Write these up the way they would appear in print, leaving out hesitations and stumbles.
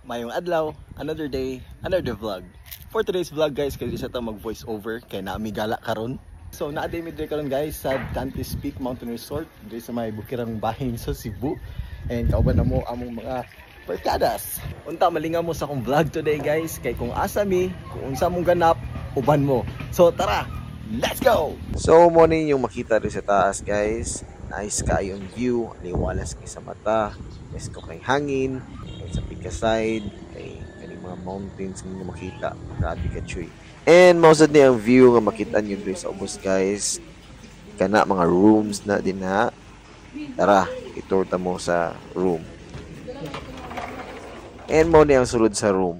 Mayong adlaw, another day, another vlog. For today's vlog guys, kaya isa ta mag voice over kay naami gala karon. So naa-day mi dire karon guys sa Dantes Peak Mountain Resort, dire sa may bukirang bahin sa Cebu. And kauban na mo among mga barkadas. Unta malingaw mo sa akong vlog today guys, kay kung asa mi, kung unsa mong ganap, uban mo. So tara, let's go! So mo ni yung makita rin sa taas guys. Nice kayong view, liwalas kay sa mata, nice ko kay hangin, kay sa Pika side, kay kaning mga mountains nga makita, grabe ka chuy. And mausad niya ang view nga makita niyo diri sa ubos guys. Kana mga rooms na din na. Tara, itur ta mo sa room. And mo ni ang sulod sa room.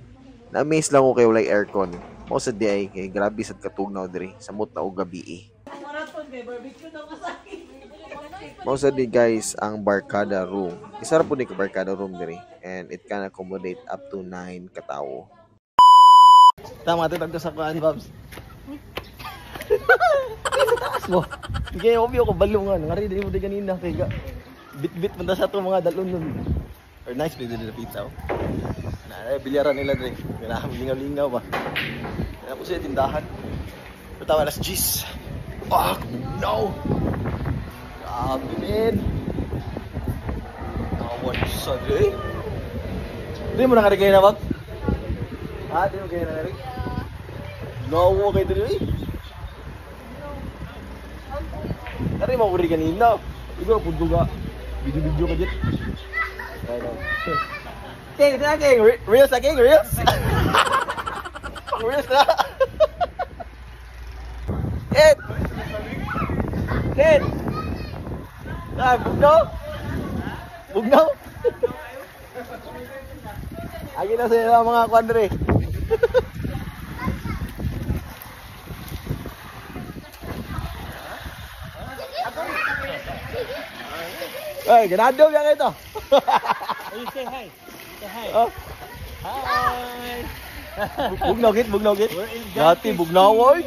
Na-amaze lang ko kay walay aircon. Mausad di ay kay grabe sad katugnaw diri samot na og gabi. Mausad di guys ang barkada room. Isa ra po ni ka barkada room diri and it can accommodate up to 9 katawo. Tama titag ko sa kuan Babs. Sa taas mo. Sige, obvio ko balungan. Ngari dili mo di ganina kay bit-bit man sa to mga dalon nun. Or nice dili na pizza. Na bilyaran nila diri. Kailangan lingaw-lingaw ba. Kaya po siya tindahan. Patawa las G's. Fuck no. Amin. Kawan sa diri. Di mo nakari kayo na bag? Ha? Di mo kayo nakari? Nawa kayo diri. Nari mo kuri kanina. Igo punto ka. Video-video ka dyan. King, ito na King. Reels na King, Reels. Pang Reels na. Hit! Hit! Ah, bugnaw? Bugnaw? Agi na sila mga kwadre. Ay, ganado yan ito. Say hi. Say hi. Oh. Hi. Bugnaw git, bugnaw git. Dati bugnaw oy.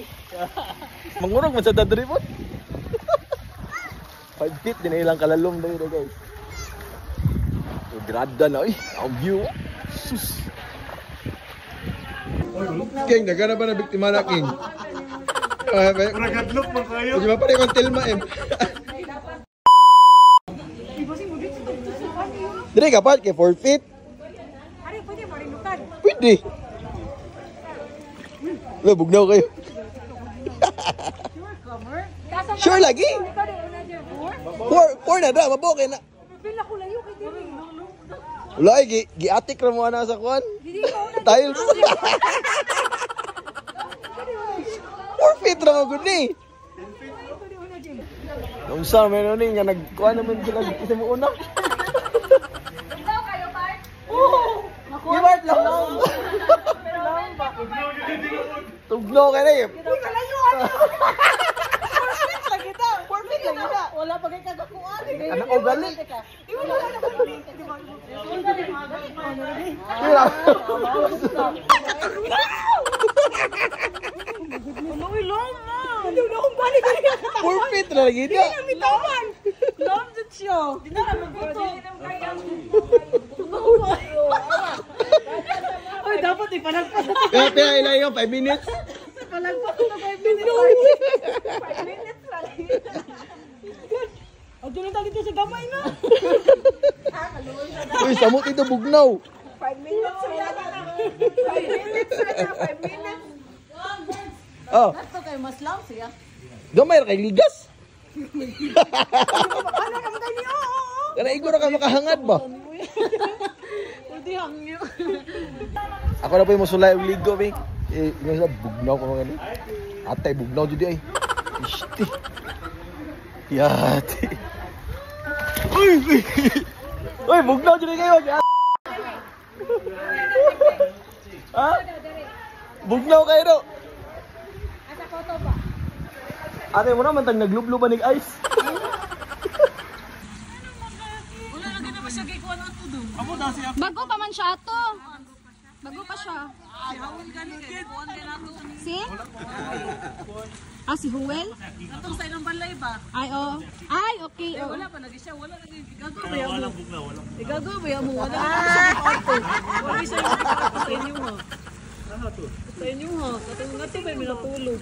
Mangurog man sa dadri po. 5 feet din ilang kalalom dito guys. So grada na oy, ang view. Sus. King, nagana ba na biktima na King? Nagadlok mo kayo. Hindi ba pa rin kong tilma eh. Dire ka pa kay 4 feet. Ari, pwede marinukan. Pwede. Lo bugnaw kayo. Sure, comer. Sure lagi. Ikaw din una dyan, four? 4 na da, mabok na. Pila ko layo kay Diri. Wala giatik ra mo ana sa kuan. Didi ko una. Tiles. 4 feet ra mo gud ni. Nung sa meron ni nga nagkuan naman sila isa mo una. Ikaw kayo, Bart? Oo. Di Bart lang. Tugno ka na eh. Uy, kalayo ano? 4 feet lang kita. 4 feet lang kita. Wala pa kayo kagakuan. Anak ko gali. Di ba wala na Mira. Uy, long na. Hindi na akong balik. 4 feet na lagi na. Bitawan. Long dyan siya. Di na ka magbuto. Uy, dapat ipanagpas. Kaya ilan yung 5 minutes? Palagpas na 5 minutes. 5 minutes lang. O, doon na dito sa gamay na. Uy, samot ito bugnaw. 5 minutes lang. 5 minutes lang. 5 minutes. Oh, Ito kayo mas lang siya. gamay ra kay ligas. Ano naman kayo niyo? Kana iguro ka makahangad ba? Pwede hangyo. Ako na po yung musulay og ligo, be. Eh, nga sa bugnaw ko mga ni. Atay bugnaw jud ay. Isti. Yati. Uy, uy. Uy, bugnaw jud kayo. Ha? Bugnaw kayo do. Asa photo ba? Ate mo naman tag naglubluban nig ice. Bago pa man siya to. Bago pa siya. Si? Ah, si Huwel? Atong sa ilang balay ba? Ay, oh. Ay, okay. Oh. Wala pa lagi siya, wala lagi. Igago ba mo? Igago ba mo? Wala. Wala siya. Sa inyo ha. Katong nato may minatulog.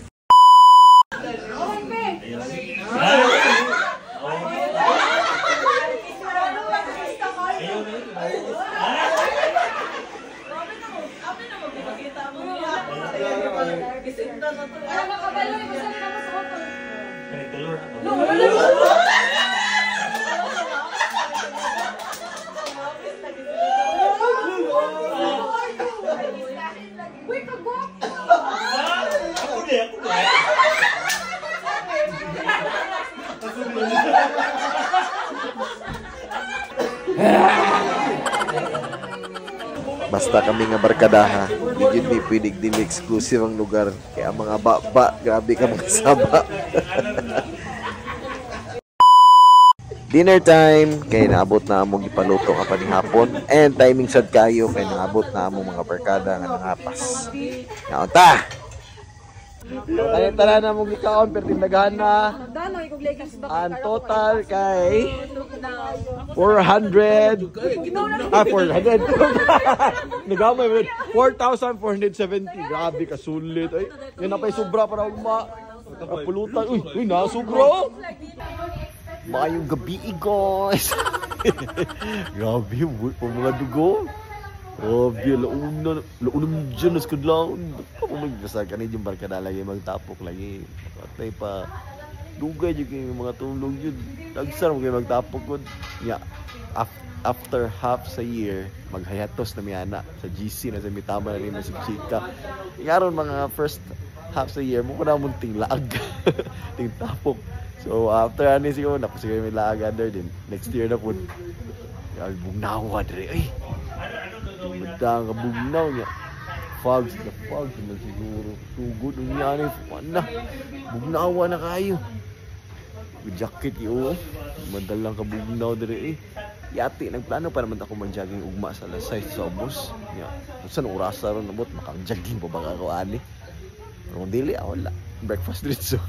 Basta kami nga barkadaha, hindi ni pwedeng dili exclusive ang lugar. Kaya mga baba, grabe ka mga saba. Dinner time, kaya naabot na among ipaluto nga pa ni hapon. And timing sad kayo, kaya naabot na among mga barkada nga nangapas. Naunta! Kaya tala na mong ikaon, pero tindagahan na. Ang total kay 400. 400. Nagamay mo 4,470. Grabe ka sulit. Ay, yan na pa'y sobra para uma. Pulutan. Uy, nasubra. Mayong gabi, guys. Grabe, mga dugo. Grabe, launam dyan, naskudlaon. Ako magbasa ka na yung barkada lagi, magtapok lagi. Patay pa. Dugay dyan kayo mga tulog yun. Nagsar mo kayo magtapok yun. Yeah. After half sa year, maghayatos na miyana sa GC na sa mitama na rin na sa chika. Yaron mga first half sa year, mukha na mong tinglaag. Tingtapok. So after ano siguro, napasigay may laag under din. Next year na po. Bugnawa dre. Ay! Madang kabugnaw niya. Fogs na siguro. Sugod niya na na. Bugnawa na kayo. With jacket yun. Madalang kabugnaw dre. Yati, nagplano pa naman ako mag-jogging ugma sa alas 6 sa ubos. Saan orasa ron nabot, makang-jogging pa baka ako ani. Pero kung dili, wala. Breakfast dito.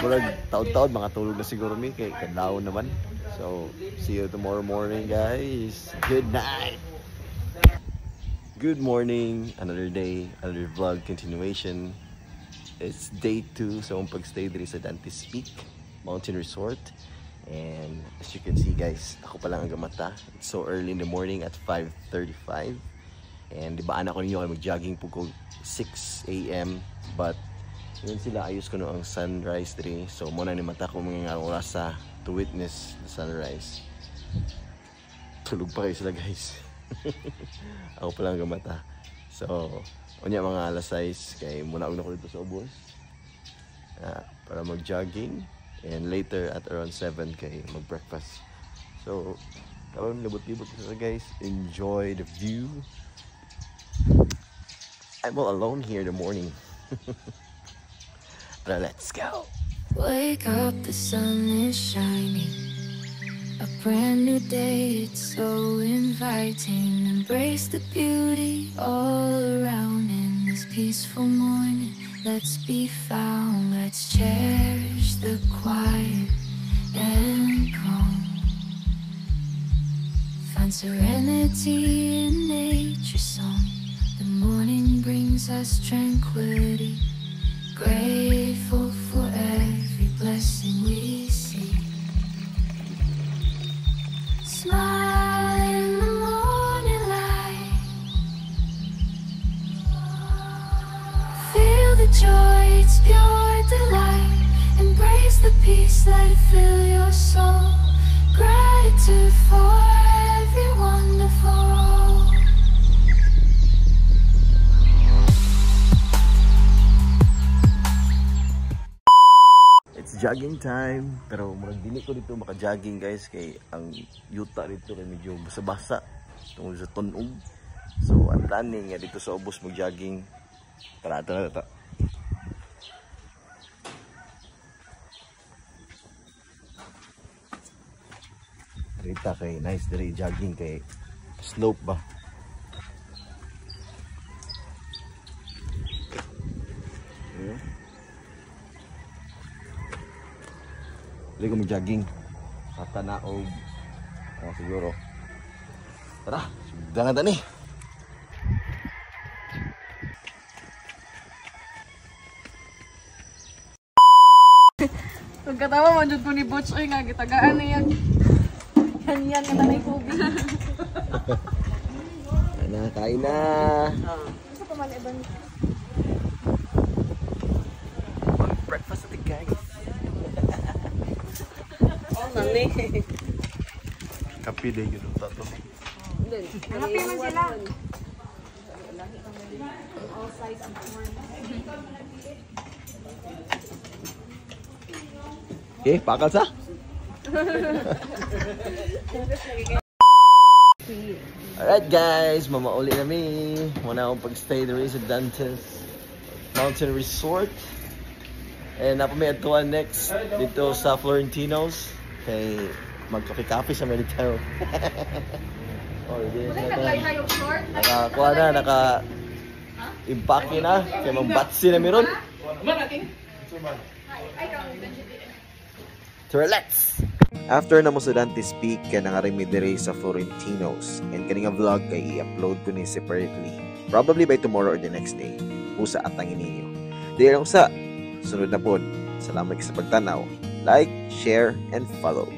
Murag taon-taon, mga tulog na siguro mi. Kaya kadlaw naman. So, see you tomorrow morning, guys. Good night! Good morning. Another day, another vlog continuation. It's day 2 sa akong pagstay dito sa Dante's Peak Mountain Resort. And as you can see, guys, ako pa lang ang gamata. It's so early in the morning at 5:35. And di ba anak ko ninyo ay mag-jogging po ko 6 AM. But yun sila, ayos ko no ang sunrise today. So muna ni mata ko mga orasa to witness the sunrise. Tulog pa kayo sila, guys. Ako pa lang gamata. So unya mga alas 6 kay muna na ko dito sa ubos para mag-jogging. And later at around 7 kay mag-breakfast. So karon libot-libot sila, guys. Enjoy the view. I'm all alone here in the morning. But let's go. Wake up, the sun is shining. A brand new day, it's so inviting. Embrace the beauty all around in this peaceful morning. Let's be found, let's cherish the quiet and calm. Find serenity in nature's song. The morning brings us tranquility. Grateful for every blessing we see. Smile in the morning light. Feel the joy, it's pure delight. Embrace the peace, let it fill your soul. Gratitude for every wonderful. Jogging time, pero murag dili ko dito maka-jogging, guys, kay ang yuta dito kay medyo basa-basa tungod sa tunog. So ang planning nga dito sa ubos mag-jogging. Tara. Rita kay nice diri jogging kay slope ba. Dili ko mag-jogging sa tanaog siguro. Tara, sudan na tani. Pagkatawa man jud ko ni Butch oy nga gitagaan na yan. Yan nga may kubi. Kain na. Gusto pa man ibang Breakfast natin guys. nani. Kapi din yun tato. Happy man sila. Okay, pakal sa. Alright guys, mamauli na mi. Muna akong pag-stay dito sa Dantes Mountain Resort. And napamiyatuan next dito sa Florentinos. Kay magkape-kape sa Meditaw. Oh, nakakuha na, naka-impake na. Kaya mambatsi na meron. To relax! After na mo sa Dantes Peak, kaya nangarimi dire sa Florentinos. And kaninga vlog kay i-upload ko ni separately. Probably by tomorrow or the next day. Usa at tangin ninyo. Di lang sa sunod na pod. Salamat sa pagtanaw. Like, share, and follow.